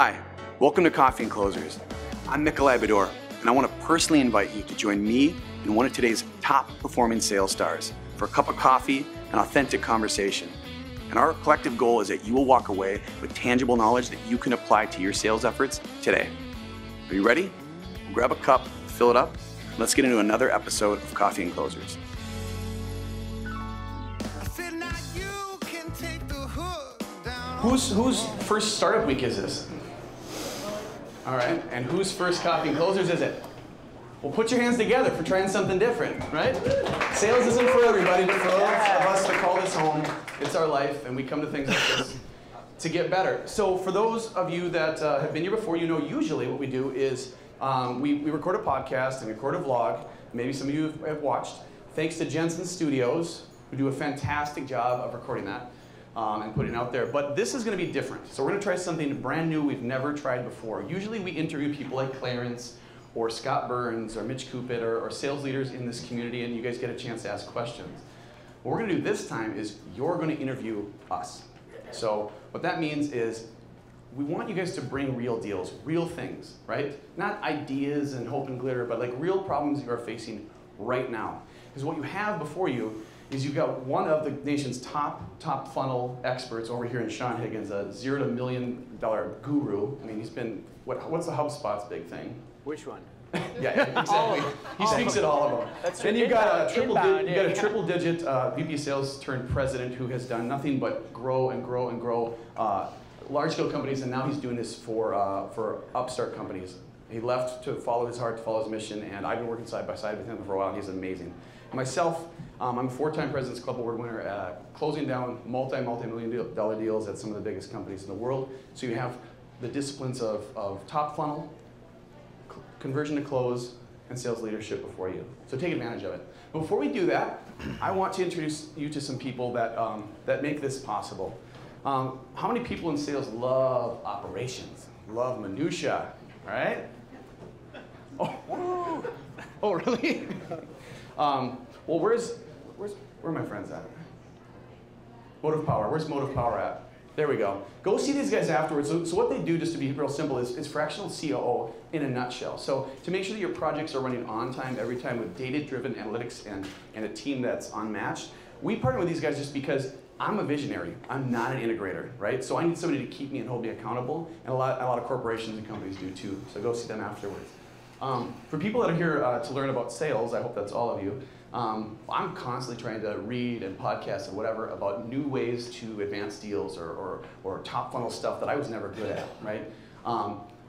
Hi, welcome to Coffee and Closers. I'm Mickeli Bedore, and I want to personally invite you to join me and one of today's top performing sales stars for a cup of coffee and authentic conversation. And our collective goal is that you will walk away with tangible knowledge that you can apply to your sales efforts today. Are you ready? Grab a cup, fill it up, and let's get into another episode of Coffee and Closers. Whose first startup week is this? All right, and whose first Coffee and Closers is it? Well, put your hands together for trying something different, right? Sales isn't for everybody, but for those of us that call this home, it's our life, and we come to things like this to get better. So for those of you that have been here before, you know usually what we do is we record a podcast and record a vlog. Maybe some of you have watched. Thanks to Jensen Studios, who do a fantastic job of recording that. And putting it out there. But this is going to be different. So we're going to try something brand new we've never tried before. Usually we interview people like Clarence or Scott Burns or Mitch Kupit or sales leaders in this community, and you guys get a chance to ask questions. What we're going to do this time is you're going to interview us. So what that means is we want you guys to bring real deals, real things, right? Not ideas and hope and glitter, but like real problems you are facing right now. Because what you have before you is you've got one of the nation's top funnel experts over here in Sean Higgins, a $0 to $1 million guru. I mean, he's been, what's the HubSpot's big thing? Which one? Yeah, exactly. He speaks at all of them. That's and you've got a triple-digit VP sales turned president who has done nothing but grow and grow and grow large-scale companies, and now he's doing this for upstart companies. He left to follow his heart, to follow his mission, and I've been working side by side with him for a while, and he's amazing. Myself, I'm a 4-time President's Club Award winner, closing down multi-million dollar deals at some of the biggest companies in the world. So you have the disciplines of top funnel, conversion to close, and sales leadership before you. So take advantage of it. But before we do that, I want to introduce you to some people that make this possible. How many people in sales love operations, love minutia, all right? Oh, really? Well, where are my friends at? Motive Power. Where's Motive Power at? There we go. Go see these guys afterwards. So what they do, just to be real simple, is fractional COO in a nutshell. So to make sure that your projects are running on time every time with data-driven analytics and a team that's unmatched, we partner with these guys just because I'm a visionary. I'm not an integrator, right? So I need somebody to keep me and hold me accountable, and a lot of corporations and companies do too. So go see them afterwards. For people that are here to learn about sales, I hope that's all of you, I'm constantly trying to read and podcast and whatever about new ways to advance deals or top funnel stuff that I was never good at, right?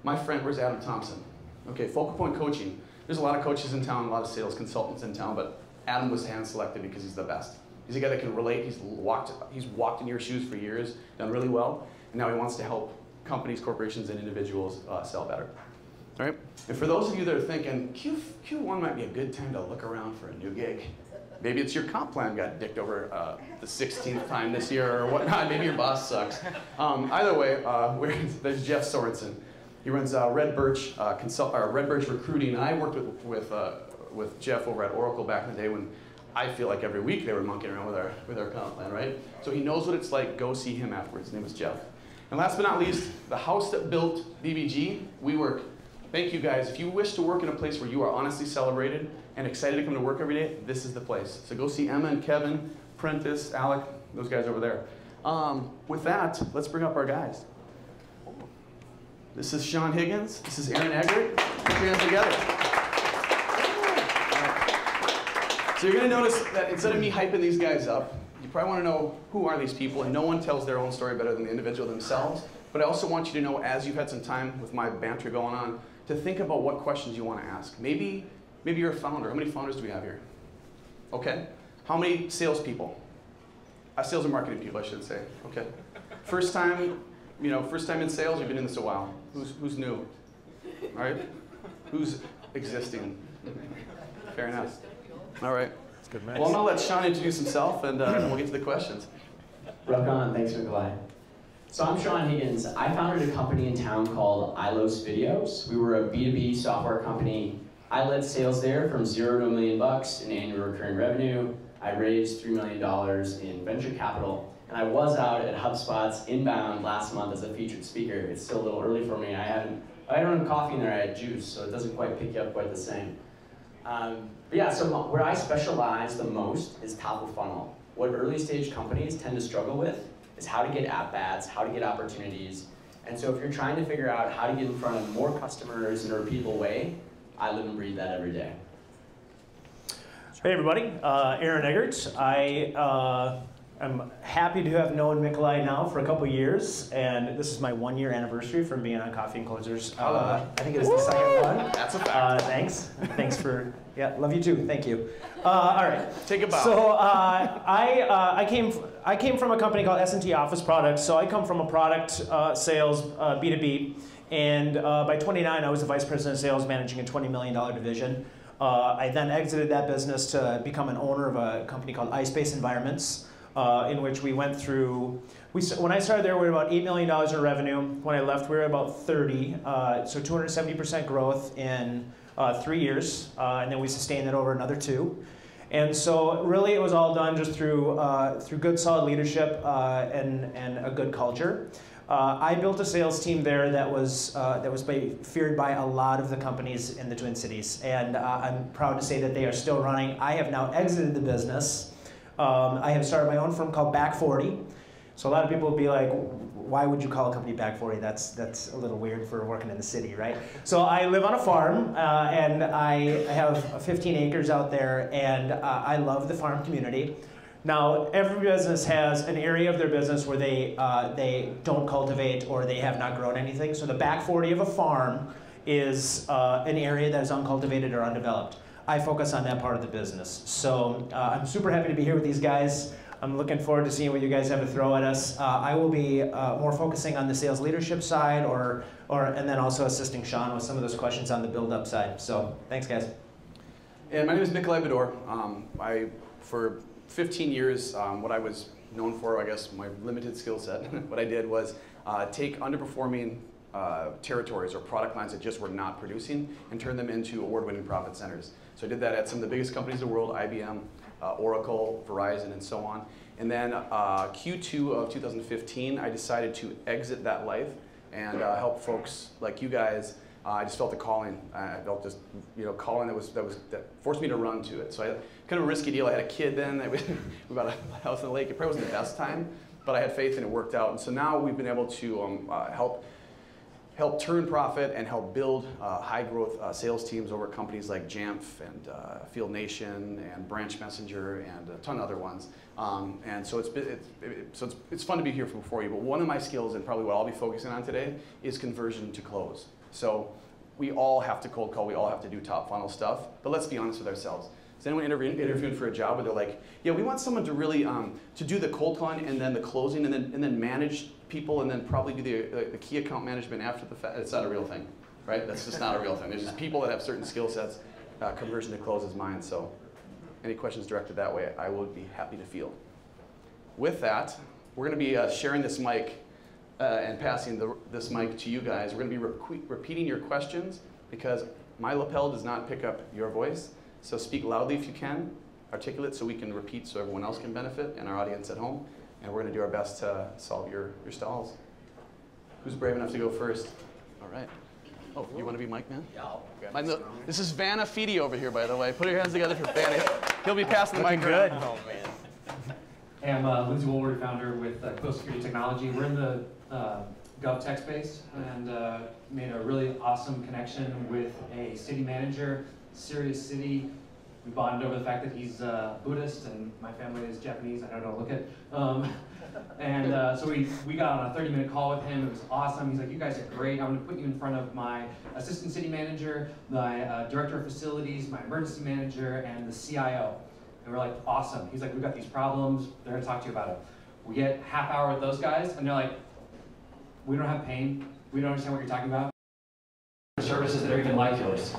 My friend, where's Adam Thompson? Okay, Focal Point Coaching. There's a lot of coaches in town, a lot of sales consultants in town, but Adam was hand-selected because he's the best. He's a guy that can relate. He's walked in your shoes for years, done really well, and now he wants to help companies, corporations, and individuals sell better. All right? And for those of you that are thinking, Q1 might be a good time to look around for a new gig. Maybe it's your comp plan got dicked over the 16th time this year or whatnot. Maybe your boss sucks. Either way, there's Jeff Sorensen. He runs Red Birch Recruiting. And I worked with Jeff over at Oracle back in the day when I feel like every week they were monkeying around with our comp plan, right? So he knows what it's like. Go see him afterwards. His name is Jeff. And last but not least, the house that built BBG, WeWork. Thank you guys. If you wish to work in a place where you are honestly celebrated and excited to come to work every day, this is the place. So go see Emma and Kevin, Prentice, Alec, those guys over there. With that, let's bring up our guys. This is Sean Higgins. This is Aaron Eggert. Put your hands together. So you're going to notice that instead of me hyping these guys up, you probably want to know who are these people, and no one tells their own story better than the individual themselves. But I also want you to know, as you've had some time with my banter going on, to think about what questions you want to ask. Maybe you're a founder. How many founders do we have here? Okay. How many salespeople? Sales and marketing people, I should say. Okay. First time in sales. You've been in this a while. Who's new? All right. Who's existing? Fair enough. All right. That's good, man. Well, I'm gonna let Sean introduce himself, and we'll get to the questions. Rock on. Thanks, Mickeli. So I'm Sean Higgins. I founded a company in town called iLos Videos. We were a B2B software company. I led sales there from $0 to $1 million in annual recurring revenue. I raised $3 million in venture capital. And I was out at HubSpot's Inbound last month as a featured speaker. It's still a little early for me. I don't have coffee in there, I had juice, so it doesn't quite pick you up quite the same. But yeah, so where I specialize the most is top of funnel. What early stage companies tend to struggle with is how to get at-bats, how to get opportunities. And so if you're trying to figure out how to get in front of more customers in a repeatable way, I live and breathe that every day. Hey everybody, Aaron Eggert. I'm happy to have known Mickeli now for a couple years, and this is my 1-year anniversary from being on Coffee&Closers. I think it is the second one. That's a fact. Thanks for, yeah, love you too, thank you. All right. Take a bow. So I came from a company called S&T Office Products, so I come from a product sales, B2B, and by 29 I was the Vice President of Sales managing a $20 million division. I then exited that business to become an owner of a company called iSpace Environments, in which we went through, when I started there we were about $8 million in revenue. When I left we were about 30, so 270% growth in 3 years, and then we sustained it over another 2. And so really it was all done just through good solid leadership and a good culture. I built a sales team there that was feared by a lot of the companies in the Twin Cities, and I'm proud to say that they are still running. I have now exited the business. I have started my own firm called Back 40. So a lot of people will be like, why would you call a company Back 40? That's a little weird for working in the city, right? So I live on a farm, and I have 15 acres out there, and I love the farm community. Now, every business has an area of their business where they don't cultivate or they have not grown anything. So the Back 40 of a farm is an area that is uncultivated or undeveloped. I focus on that part of the business. So I'm super happy to be here with these guys. I'm looking forward to seeing what you guys have to throw at us. I will be more focusing on the sales leadership side, and then also assisting Sean with some of those questions on the build-up side. So thanks, guys. And my name is Mickeli, Bedore. For 15 years, what I was known for, I guess my limited skill set, what I did was take underperforming territories or product lines that just were not producing and turn them into award-winning profit centers. So I did that at some of the biggest companies in the world, IBM, Oracle, Verizon, and so on. And then Q2 of 2015, I decided to exit that life and help folks like you guys. I just felt a calling. I felt just, calling that forced me to run to it. So I had kind of a risky deal. I had a kid then. We bought a house in the lake. It probably wasn't the best time, but I had faith and it worked out. And so now we've been able to help turn profit and help build high growth sales teams over companies like Jamf and Field Nation and Branch Messenger and a ton of other ones. And so it's fun to be here for you. But one of my skills, and probably what I'll be focusing on today, is conversion to close. So we all have to cold call, we all have to do top funnel stuff, but let's be honest with ourselves. Is anyone interviewing for a job where they're like, yeah, we want someone to really to do the cold calling and then the closing and then manage people and then probably do the key account management after the fact? It's not a real thing, right? That's just not a real thing. There's just people that have certain skill sets. Conversion to close is mine. So any questions directed that way, I would be happy to field. With that, we're going to be sharing this mic and passing this mic to you guys. We're going to be repeating your questions because my lapel does not pick up your voice. So speak loudly if you can, articulate so we can repeat so everyone else can benefit and our audience at home. And we're going to do our best to solve your stalls. Who's brave enough to go first? All right. Oh, you want to be Mike, man? Yeah. This is Vanna Feedy over here, by the way. Put your hands together for Vanna. He'll be passing the mic around. Oh, man. Hey, I'm Lindsay Woolward, founder with Close Security Technology. We're in the gov tech space and made a really awesome connection with a city manager, Serious City. We bonded over the fact that he's Buddhist and my family is Japanese. I don't know, look at. So we got on a 30-minute call with him. It was awesome. He's like, you guys are great. I'm going to put you in front of my assistant city manager, my director of facilities, my emergency manager, and the CIO. And we're like, awesome. He's like, we've got these problems. They're going to talk to you about it. We get half hour with those guys, and they're like, we don't have pain. We don't understand what you're talking about. Services that are even like yours.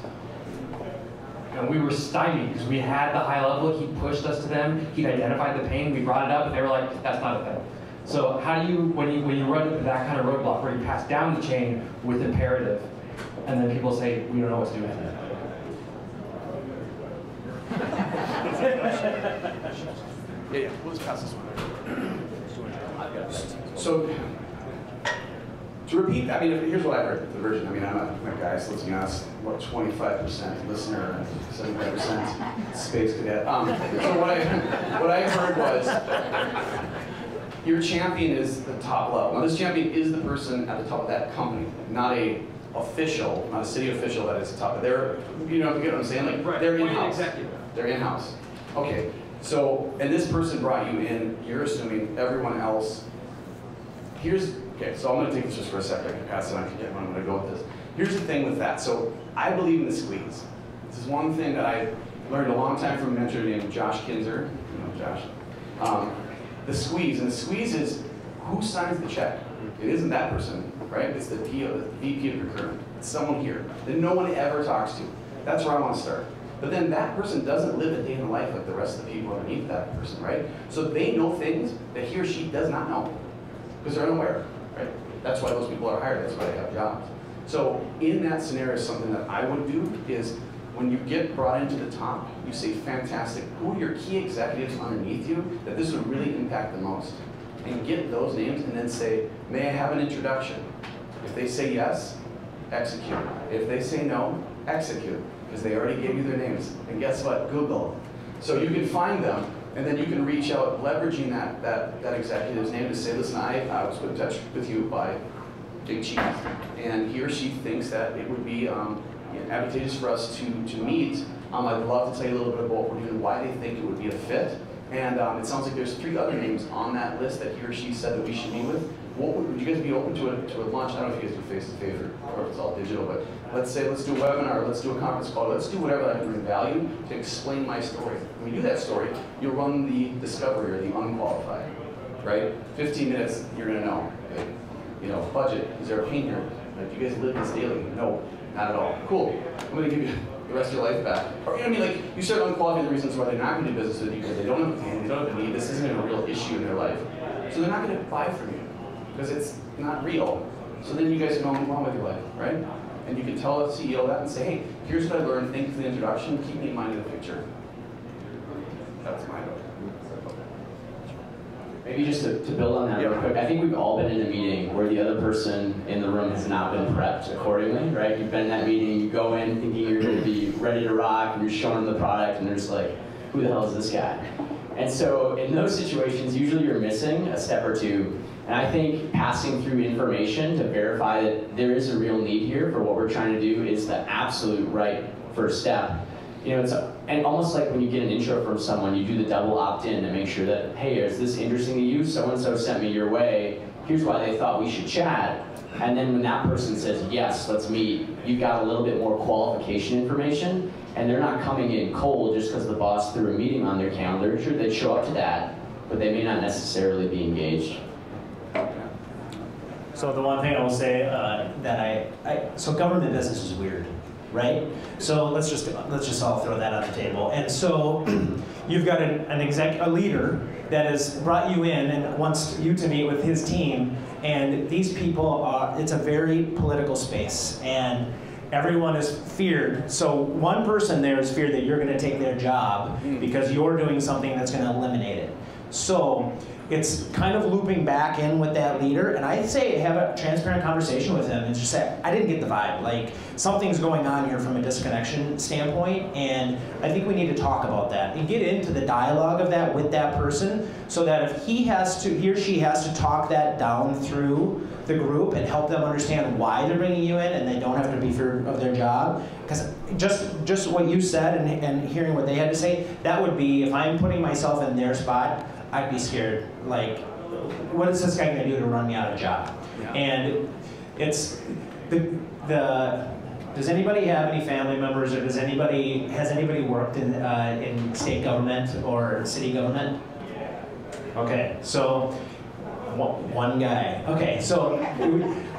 And we were stymied because we had the high level. He pushed us to them. He'd identified the pain. We brought it up, and they were like, that's not a thing. So how do you, when you run into that kind of roadblock where you pass down the chain with imperative, and then people say, we don't know what to do with it? Yeah, we'll just pass this one. So, to repeat, I mean, here's what I heard, the version. I mean, I'm a guy, so let's be honest, what, 25% listener, 75% space cadet. So what I heard was, your champion is the top level. Now this champion is the person at the top of that company, not a official, not a city official that is the top. They're, you know, you get what I'm saying? Like, right. They're in-house. Executive. They're in-house. Okay, so, and this person brought you in, you're assuming everyone else, okay, so I'm gonna take this just for a second, I can pass it on, I forget where I'm gonna go with this. Here's the thing with that, so I believe in the squeeze. This is one thing that I learned a long time from a mentor named Josh Kinzer, you know Josh. The squeeze, and the squeeze is who signs the check. It isn't that person, right? It's the PO, the VP of procurement. It's someone here that no one ever talks to. That's where I want to start. But then that person doesn't live a day in the life like the rest of the people underneath that person, right? So they know things that he or she does not know because they're unaware, right? That's why those people are hired. That's why they have jobs. So in that scenario, something that I would do is when you get brought into the top, you say, fantastic, who are your key executives underneath you that this would really impact the most? And get those names and then say, may I have an introduction? If they say yes, execute. If they say no, execute, because they already gave you their names. And guess what? Google. So you can find them, and then you can reach out, leveraging that executive's name to say, listen, I was put in touch with you by Big Cheese, and he or she thinks that it would be advantageous for us to meet. I'd love to tell you a little bit about what we're doing, why they think it would be a fit. And it sounds like there's 3 other names on that list that he or she said that we should meet with. Would you guys be open to a lunch? I don't know if you guys do face-to-face or if it's all digital, but let's do a webinar, let's do a conference call, let's do whatever that can bring value to explain my story. When we do that story, you'll run the discovery or the unqualified, right? 15 minutes, you're gonna know. Okay? You know, budget, is there a pain here? Like, do you guys live this daily? No, not at all. Cool, I'm gonna give you the rest of your life back. Or, you know what I mean, like, you start unqualifying the reasons why they're not gonna do business with you because they don't have a pain, they don't have a need, this isn't a real issue in their life. So they're not gonna buy from you because it's not real. So then you guys can move on with your life, right? And you can tell the CEO that and say, hey, here's what I learned, thank you for the introduction, keep me in mind of the picture. That's my vote. Maybe just to build on that real quick, I think we've all been in a meeting where the other person in the room has not been prepped accordingly, right? You've been in that meeting, you go in thinking you're going to be ready to rock, and you're showing them the product, and they're just like, who the hell is this guy? And so in those situations, usually you're missing a step or two. And I think passing through information to verify that there is a real need here for what we're trying to do is the absolute right first step. You know, and almost like when you get an intro from someone, you do the double opt-in to make sure that, hey, is this interesting to you? So-and-so sent me your way. Here's why they thought we should chat. And then when that person says, yes, let's meet, you've got a little bit more qualification information, and they're not coming in cold just because the boss threw a meeting on their calendar. Sure, they'd show up to that, but they may not necessarily be engaged. So the one thing I will say so government business is weird, right? So let's just all throw that on the table. And so you've got a leader that has brought you in and wants you to meet with his team, and these people it's a very political space, and everyone is feared. So one person there is feared that you're going to take their job because you're doing something that's going to eliminate it. So it's kind of looping back in with that leader, and I'd say have a transparent conversation with him and just say, I didn't get the vibe. Like, something's going on here from a disconnection standpoint, and I think we need to talk about that and get into the dialogue of that with that person so that if he or she has to talk that down through the group and help them understand why they're bringing you in and they don't have to be feared of their job. Because just what you said and hearing what they had to say, that would be, if I'm putting myself in their spot, I'd be scared. Like, what is this guy going to do to run me out of a job? Yeah. And it's does anybody have any family members, or has anybody worked in state government or city government? Okay, so one guy. Okay, so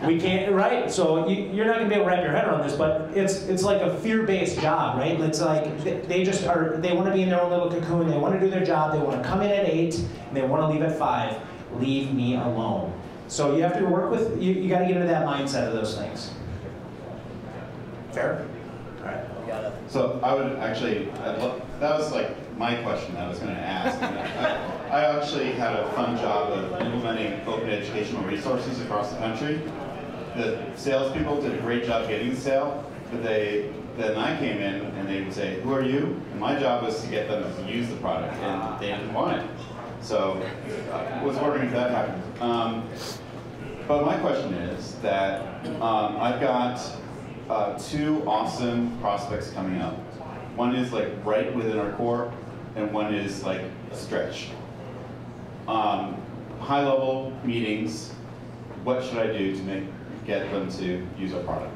we can't, right? So you're not going to be able to wrap your head around this, but it's like a fear-based job, right? It's like they want to be in their own little cocoon. They want to do their job. They want to come in at 8 and they want to leave at 5. Leave me alone. So you have to work with. You got to get into that mindset of those things. Fair? All right. So I would actually, that was like my question I was going to ask. I actually had a fun job of implementing open educational resources across the country. The salespeople did a great job getting the sale, but then I came in and they would say, "Who are you?" And my job was to get them to use the product, and they didn't want it. So I was wondering if that happened. But my question is that I've got 2 awesome prospects coming up. One is like right within our core, and one is like a stretch. High-level meetings, what should I do to get them to use our product?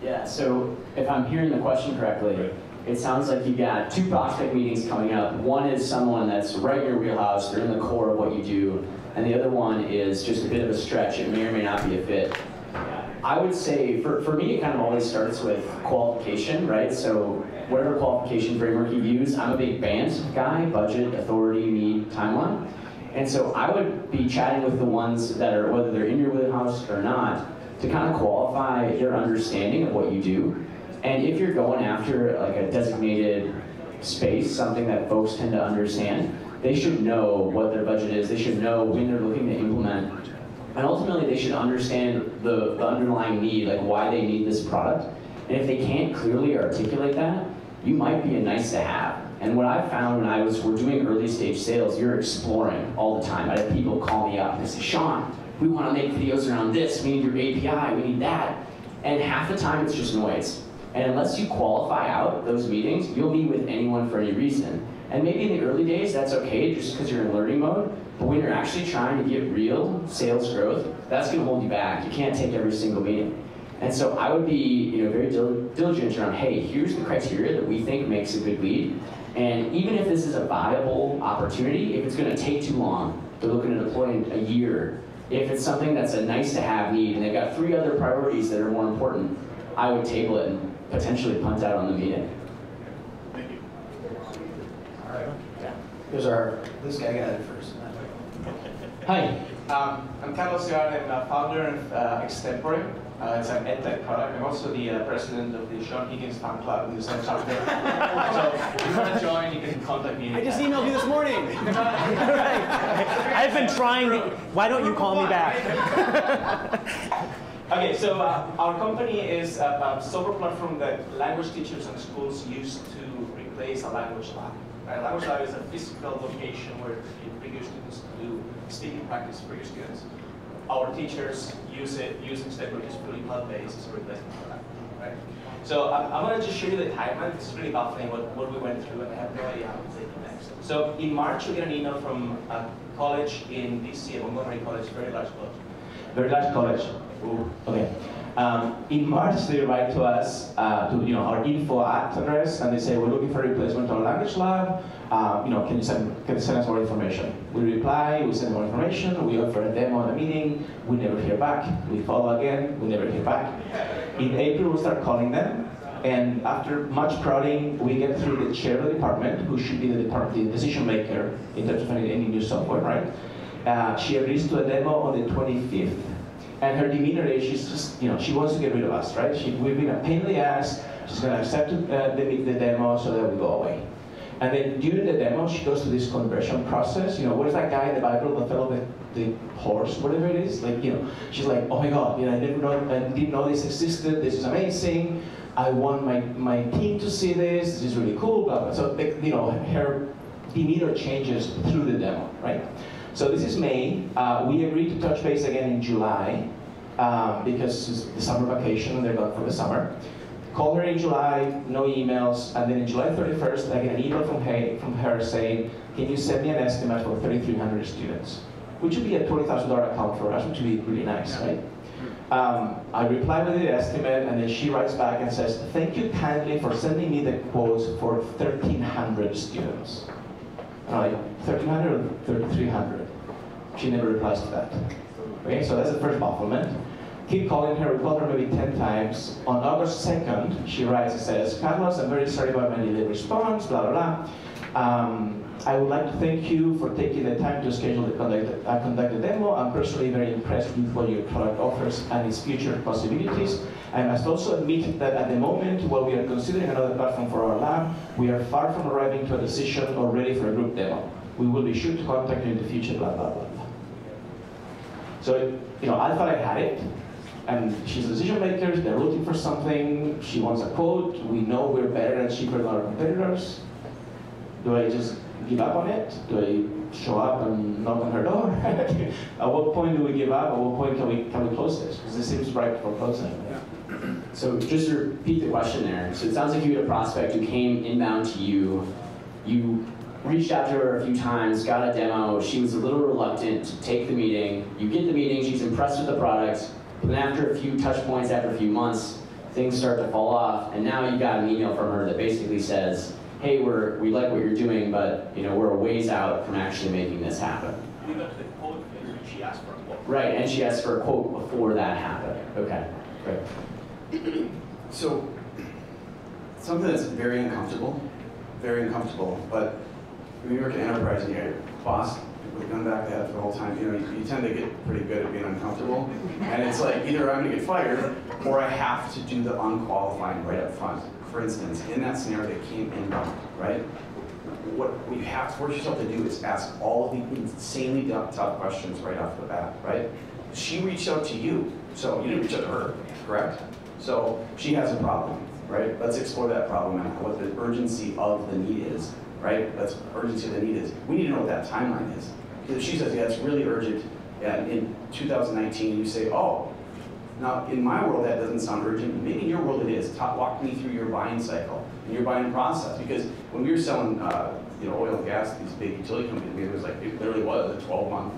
Yeah, so if I'm hearing the question correctly, it sounds like you've got 2 prospect meetings coming up. One is someone that's right in your wheelhouse, they're in the core of what you do, and the other one is just a bit of a stretch. It may or may not be a fit. I would say, for me, it kind of always starts with qualification, right? So whatever qualification framework you use, I'm a big BANT guy, budget, authority, need, timeline. And so I would be chatting with the ones that are, whether they're in your wheelhouse or not, to kind of qualify their understanding of what you do. And if you're going after like a designated space, something that folks tend to understand, they should know what their budget is, they should know when they're looking to implement, and ultimately they should understand the underlying need, like why they need this product. And if they can't clearly articulate that, you might be a nice to have. And what I found when we're doing early stage sales, you're exploring all the time. I have people call me up and say, "Sean, we want to make videos around this, we need your API, we need that." And half the time it's just noise. And unless you qualify out those meetings, you'll meet with anyone for any reason. And maybe in the early days, that's okay, just because you're in learning mode. But when you're actually trying to get real sales growth, that's going to hold you back. You can't take every single meeting. And so I would be very diligent around, hey, here's the criteria that we think makes a good lead. And even if this is a viable opportunity, if it's going to take too long, they're looking to deploy in a year. If it's something that's a nice-to-have need, and they've got 3 other priorities that are more important, I would table it and potentially punt out on the meeting. Thank you. All right. Yeah. Here's this guy got it first. Hi, I'm Carlos Ciar. I'm a founder of Extempore. It's an edtech product. I'm also the president of the Sean Higgins fan club in the same chapter. So if you want to join, you can contact me. I just emailed you this morning. I've been trying. Why don't you call me back? Okay, so our company is a software platform that language teachers and schools use to replace a language lab. Right? Language lab is a physical location where you bring your students to do speaking practice for your students. Our teachers use it using Step, which is fully cloud-based as a replacement for that. Right? So I'm going to just show you the timeline. This is really baffling what we went through, and I have no idea how to take it next. So in March, we get an email from a college in DC, Montgomery College, very large college. Very large college. Ooh, okay. In March, they write to us, to our info address, and they say, "We're looking for a replacement to our language lab. Can you send us more information?" We reply, we send more information, we offer a demo at a meeting, we never hear back. We follow again, we never hear back. In April, we start calling them, and after much prodding, we get through the chair of the department, who should be the decision maker in terms of any new software, right? She agrees to a demo on the 25th. And her demeanor is, she's just, she wants to get rid of us, right? We've been a pain in the ass. She's going to accept the demo so that we go away. And then during the demo, she goes through this conversion process. Where's that guy in the Bible that fell off the horse, whatever it is? She's like, "Oh my God, I didn't know this existed. This is amazing. I want my team to see this. This is really cool." Blah blah. So her demeanor changes through the demo, right? So this is May. We agreed to touch base again in July because it's the summer vacation and they're gone for the summer. Call her in July, no emails, and then in July 31st, I get an email from her saying, "Can you send me an estimate for 3,300 students?" Which would be a $20,000 account for us, which would be really nice, right? I reply with the estimate, and then she writes back and says, "Thank you kindly for sending me the quotes for 1,300 students." And I'm like, 1,300 or 3,300? She never replies to that. Okay, so that's the first bafflement. Keep calling her, we called her maybe 10 times. On August 2nd, she writes and says, "Carlos, I'm very sorry about my delayed response, blah, blah, blah. I would like to thank you for taking the time to schedule conduct the demo. I'm personally very impressed with what your product offers and its future possibilities. I must also admit that at the moment, while we are considering another platform for our lab, we are far from arriving to a decision or ready for a group demo. We will be sure to contact you in the future, blah, blah, blah. So, I thought I had it, and she's a decision maker, they're looking for something, she wants a quote, we know we're better and cheaper than our competitors. Do I just give up on it? Do I show up and knock on her door? At what point do we give up? At what point can we close this? Because this seems ripe for closing. Yeah. So just to repeat the question there. So it sounds like you had a prospect who came inbound to you. You reached out to her a few times, got a demo. She was a little reluctant to take the meeting. You get the meeting, she's impressed with the product. But then after a few touch points, after a few months, things start to fall off. And now you got an email from her that basically says, hey, we like what you're doing, but we're a ways out from actually making this happen. We got to the quote, and she asked for a quote. Right, and she asked for a quote before that happened. Okay, great. So, something that's very uncomfortable, but when you work in enterprise and you're a boss with a gun back to the head for the whole time, you tend to get pretty good at being uncomfortable. And it's like, either I'm gonna get fired, or I have to do the unqualifying right up front. For instance, in that scenario that came inbound, right? What you have to force yourself to do is ask all of the insanely tough questions right off the bat, right? She reached out to you, so you didn't reach out to her, correct? So she has a problem, right? Let's explore that problem and what the urgency of the need is, right? That's urgency of the need is. We need to know what that timeline is. Because if she says, yeah, it's really urgent, and in 2019 you say, oh, now, in my world, that doesn't sound urgent. Maybe in your world it is. Walk me through your buying cycle and your buying process. Because when we were selling, oil and gas, these big utility companies, it was like, it literally was a 12-month,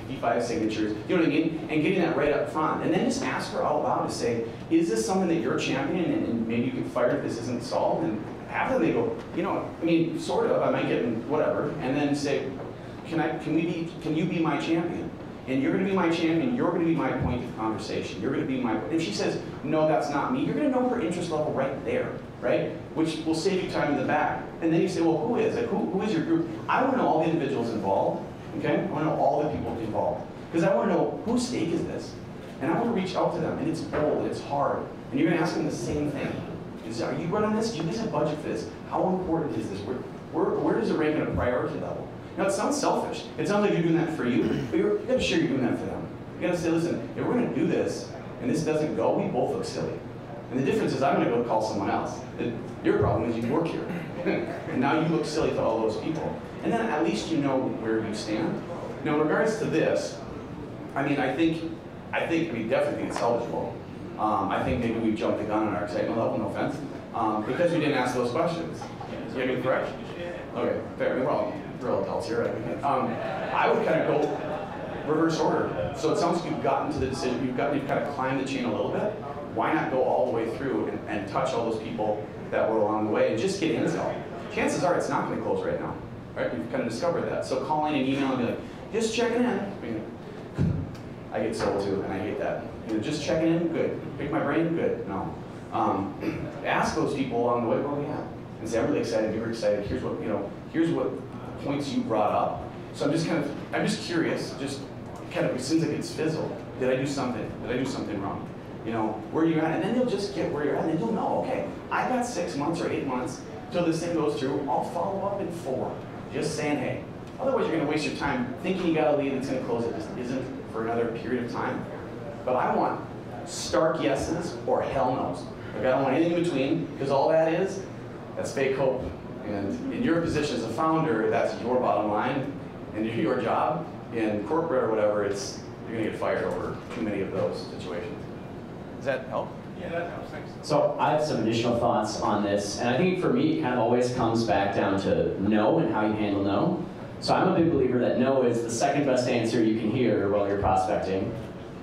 55 signatures. You know what I mean? And getting that right up front. And then just ask her out loud to say, is this something that you're championing, and maybe you get fired if this isn't solved? And after they go, sort of, I might get whatever. And then say, can you be my champion? And you're going to be my champion, you're going to be my point of conversation, you're going to be my, if she says, no, that's not me, you're going to know her interest level right there, right? Which will save you time in the back. And then you say, well, who is it? Who is your group? I want to know all the individuals involved, okay? I want to know all the people involved. Because I want to know, whose stake is this? And I want to reach out to them, and it's bold, and it's hard. And you're going to ask them the same thing. Are you running this? Do you guys have budget for this? How important is this? Where does it rank in a priority level? Now, it sounds selfish. It sounds like you're doing that for you, but you got to share you're doing that for them. You got to say, listen, if we're going to do this, and this doesn't go, we both look silly. And the difference is I'm going to go call someone else. Your problem is you work here. And now you look silly to all those people. And then at least you know where you stand. Now, in regards to this, I think we definitely think it's salvageable. I think maybe we jumped the gun on our excitement level, no offense, because we didn't ask those questions. You have me correct? Okay, fair. We're all adults here, right? I would kind of go reverse order. So it sounds like you've gotten to the decision, you've kind of climbed the chain a little bit. Why not go all the way through and touch all those people that were along the way and just get intel? Chances are it's not going to close right now, right? You've kind of discovered that. So calling and emailing and be like, just checking in. I get sold too, and I hate that. Just checking in, good. Pick my brain, good. No. Ask those people along the way, well, yeah. And say, I'm really excited, you're excited, here's what points you brought up. So I'm just curious, just kind of, it seems like it's fizzled. Did I do something? Did I do something wrong? Where are you at? And then you'll just get where you're at, and then you'll know, okay, I got 6 months or 8 months till this thing goes through. I'll follow up in 4. Just saying, hey. Otherwise, you're going to waste your time thinking you got a lead that's going to close it just isn't for another period of time. But I want stark yeses or hell no's. Like, I don't want anything in between, because all that is, that's fake hope. And in your position as a founder, that's your bottom line and your job. In corporate or whatever, you're going to get fired over too many of those situations. Does that help? Yeah, that helps. Thanks. So I have some additional thoughts on this. And I think for me, it kind of always comes back down to no and how you handle no. So I'm a big believer that no is the second best answer you can hear while you're prospecting,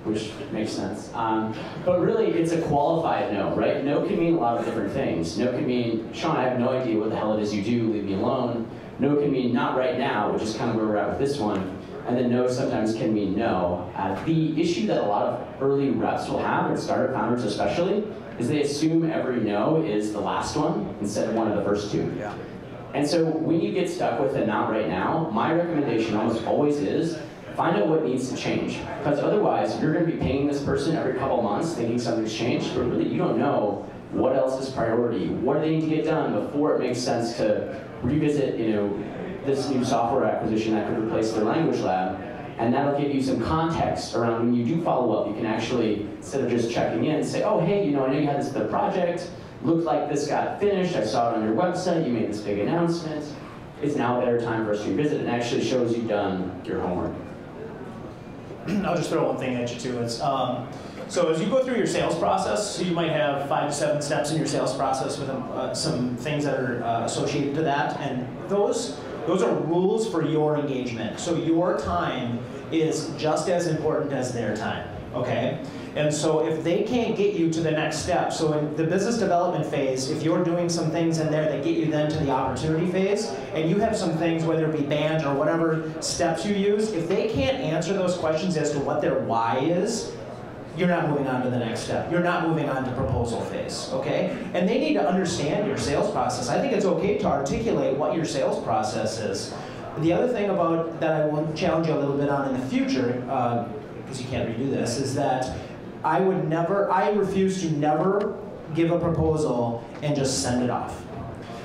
which makes sense. But really, it's a qualified no, right? No can mean a lot of different things. No can mean, Sean, I have no idea what the hell it is you do, leave me alone. No can mean not right now, which is kind of where we're at with this one. And then no sometimes can mean no. The issue that a lot of early reps will have, or startup founders especially, is they assume every no is the last one instead of one of the first two. Yeah. And so when you get stuck with a not right now, my recommendation almost always is, find out what needs to change. Because otherwise, you're going to be paying this person every couple of months thinking something's changed, but really you don't know what else is priority. What do they need to get done before it makes sense to revisit, this new software acquisition that could replace their language lab. And that'll give you some context around when you do follow up. You can actually, instead of just checking in, say, oh, hey, I know you had this project. Looked like this got finished. I saw it on your website. You made this big announcement. It's now a better time for us to revisit. It actually shows you've done your homework. I'll just throw one thing at you too. So as you go through your sales process, so you might have 5 to 7 steps in your sales process with some things that are associated to that, and those are rules for your engagement. So your time is just as important as their time, okay? And so if they can't get you to the next step, so in the business development phase, if you're doing some things in there that get you then to the opportunity phase, and you have some things, whether it be banned or whatever steps you use, if they can't answer those questions as to what their why is, you're not moving on to the next step. You're not moving on to proposal phase, okay? And they need to understand your sales process. I think it's okay to articulate what your sales process is. The other thing about that I will challenge you a little bit on in the future, because you can't redo this, is that I refuse to never give a proposal and just send it off.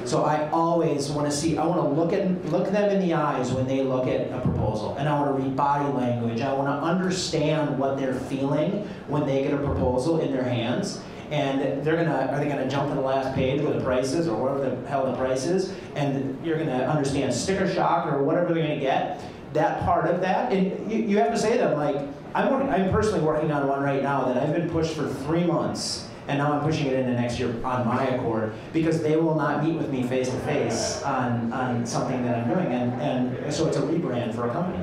So I always want to see, I want to look them in the eyes when they look at a proposal, and I want to read body language. I want to understand what they're feeling when they get a proposal in their hands, and are they gonna jump to the last page where the price is, or whatever the hell the price is, and you're gonna understand sticker shock or whatever they're gonna get. That part of that, and you have to say to them, like, I'm personally working on one right now that I've been pushed for 3 months. And now I'm pushing it into next year on my accord, because they will not meet with me face to face on something that I'm doing, and so it's a rebrand for a company.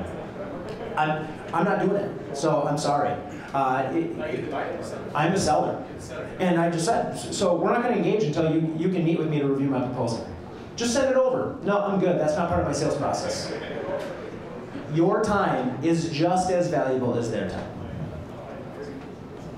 I'm not doing it, so I'm sorry. I'm a seller, and I just said, so we're not going to engage until you can meet with me to review my proposal. Just send it over. No, I'm good. That's not part of my sales process. Your time is just as valuable as their time.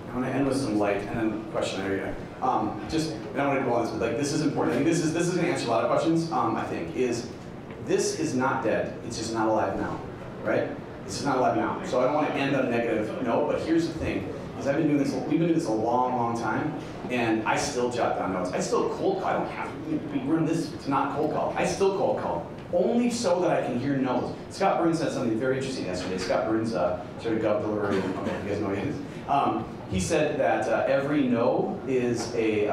I want to end with some light, and then question area. And I want to go on this, but like, this is important. I think this is going to answer a lot of questions. I think this is not dead. It's just not alive now, right? This is not alive now. So I don't want to end on a negative note. But here's the thing: is we've been doing this a long, long time, and I still jot down notes. I still cold call. I don't have to. We're in this to not cold call. I still cold call. Only so that I can hear no's. Scott Burns said something very interesting yesterday. Scott Burns, sort of gov delivery. I don't know if you guys know who he is. He said that every no is a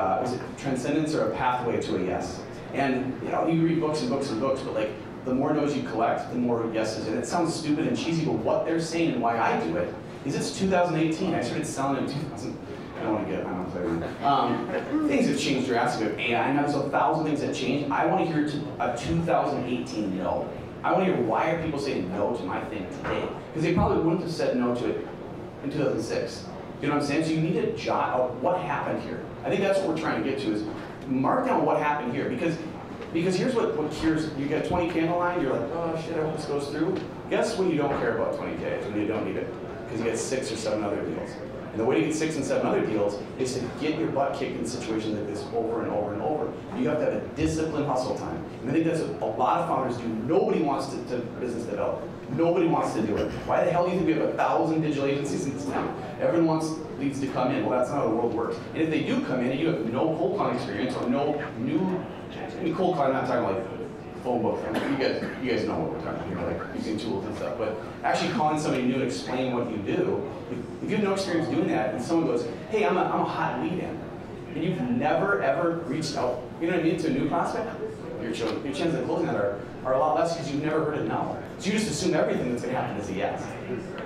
transcendence or a pathway to a yes. And you read books and books and books, but like the more no's you collect, the more yeses. And it sounds stupid and cheesy, but what they're saying and why I do it is it's 2018. I started selling in 2000. I don't want to get things have changed drastically. AI, now there's 1,000 things that changed. I want to hear a 2018 no. I want to hear why are people saying no to my thing today? Because they probably wouldn't have said no to it in 2006. You know what I'm saying? So you need to jot out what happened here. I think that's what we're trying to get to, is mark down what happened here. Because here's what cures. You get 20K in the line, you're like, oh shit, I hope this goes through. Guess when you don't care about 20K, is when you don't need it. Because you get 6 or 7 other deals. And the way to get 6 and 7 other deals is to get your butt kicked in situations like this over and over and over. You have to have a disciplined hustle time. And I think that's what a lot of founders do. Nobody wants to business develop. Nobody wants to do it. Why the hell do you think we have 1,000 digital agencies in this town? Everyone wants leads to come in. Well, that's not how the world works. And if they do come in and you have no cold calling experience or no new, cold calling, I'm not talking like phone book. You guys know what we're talking about, like using tools and stuff. But actually calling somebody new and explaining what you do, if you have no experience doing that, and someone goes, hey, I'm a hot lead in, and you've never ever reached out, you know what I mean, to a new prospect, your chances of closing that are a lot less because you've never heard a no. So you just assume everything that's going to happen is a yes.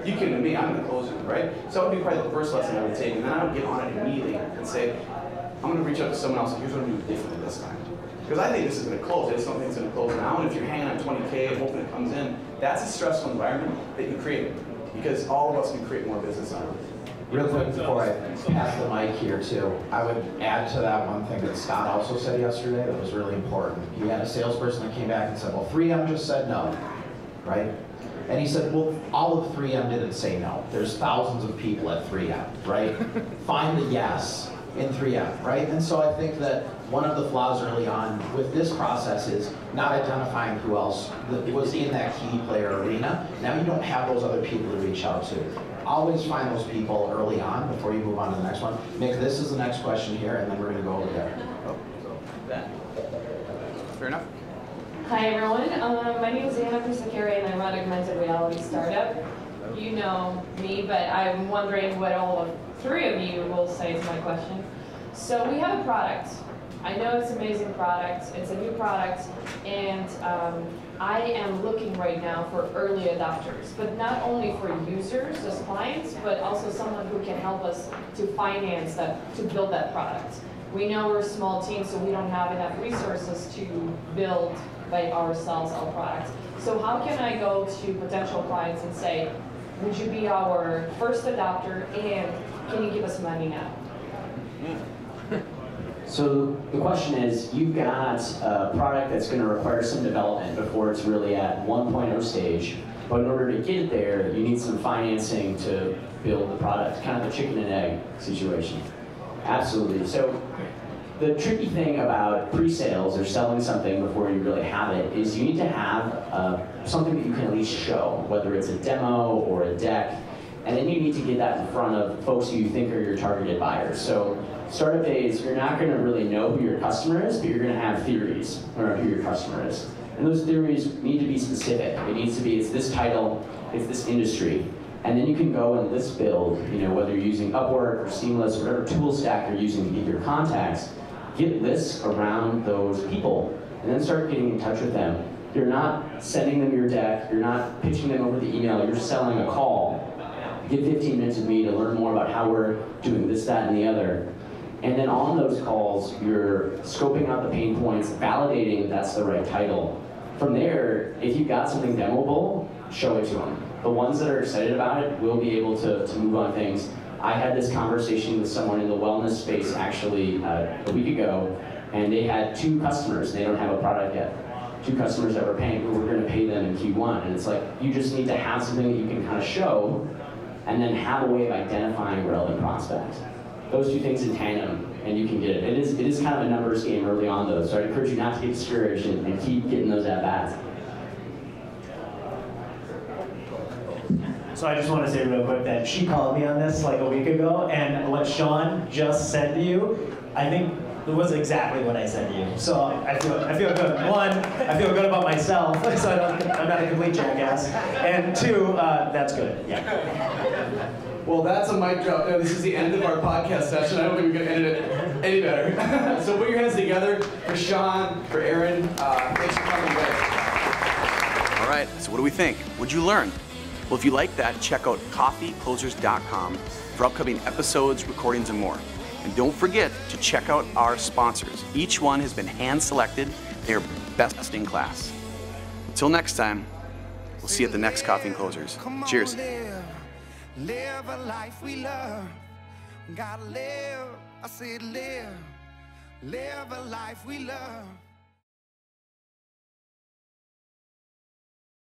You came to me, I'm going to close it, right? So that would be probably the first lesson I would take, and then I would get on it immediately and say, I'm going to reach out to someone else, and here's what I'm going to do differently this time. Because I think this is going to close. I just don't think it's going to close now. And if you're hanging on 20K and hoping it comes in, that's a stressful environment that you create. Because all of us can create more business on it. Real quick before I pass the mic here too, I would add to that one thing that Scott also said yesterday that was really important. You had a salesperson that came back and said, well, 3M just said no, right? And he said, well, all of 3M didn't say no. There's thousands of people at 3M, right? Find the yes in 3M, right? And so I think that one of the flaws early on with this process is not identifying who else was in that key player arena. Now you don't have those other people to reach out to. Always find those people early on before you move on to the next one. Mick, this is the next question here, and then we're going to go over there. Fair enough. Hi everyone, my name is Anna Prisakari and I run augmented reality startup. You know me, but I'm wondering what all three of you will say to my question. So we have a product. I know it's an amazing product, it's a new product, and I am looking right now for early adopters, but not only for users as clients, but also someone who can help us to finance that, to build that product. We know we're a small team, so we don't have enough resources to build by ourselves our product. So how can I go to potential clients and say, would you be our first adopter, and can you give us money now? So the question is, you've got a product that's going to require some development before it's really at 1.0 stage, but in order to get it there, you need some financing to build the product, kind of a chicken and egg situation. Absolutely. So the tricky thing about pre-sales or selling something before you really have it is you need to have something that you can at least show, whether it's a demo or a deck, and then you need to get that in front of folks who you think are your targeted buyers. So startup days, you're not going to really know who your customer is, but you're going to have theories around who your customer is. And those theories need to be specific. It needs to be, it's this title, it's this industry. And then you can go and list build, whether you're using Upwork or Seamless, whatever tool stack you're using to get your contacts, get lists around those people, and then start getting in touch with them. You're not sending them your deck, you're not pitching them over the email, you're selling a call. Get 15 minutes with me to learn more about how we're doing this, that, and the other. And then on those calls, you're scoping out the pain points, validating that that's the right title. From there, if you've got something demoable, show it to them. The ones that are excited about it will be able to move on things. I had this conversation with someone in the wellness space actually a week ago, and they had 2 customers, and they don't have a product yet. 2 customers that were paying, but we're going to pay them in Q1. And it's like, you just need to have something that you can kind of show, and then have a way of identifying relevant prospects. Those 2 things in tandem, and you can get it. It is kind of a numbers game early on though, so I encourage you not to get discouraged and keep getting those at-bats. So I just want to say real quick that she called me on this like a week ago, and what Sean just said to you, I think it was exactly what I said to you. So I feel good. 1, I feel good about myself, so I'm not a complete jackass. And 2, that's good. Yeah. Well, that's a mic drop. This is the end of our podcast session. I don't think we can edit it any better. So put your hands together for Sean, for Aaron. Thanks for coming, guys. All right, so what do we think? What'd you learn? Well, if you like that, check out coffeeclosers.com for upcoming episodes, recordings, and more. And don't forget to check out our sponsors. Each one has been hand-selected. They're best in class. Until next time, we'll see you at the next Coffee and Closers. Cheers. Live a life we love. Gotta live, I said live a life we love.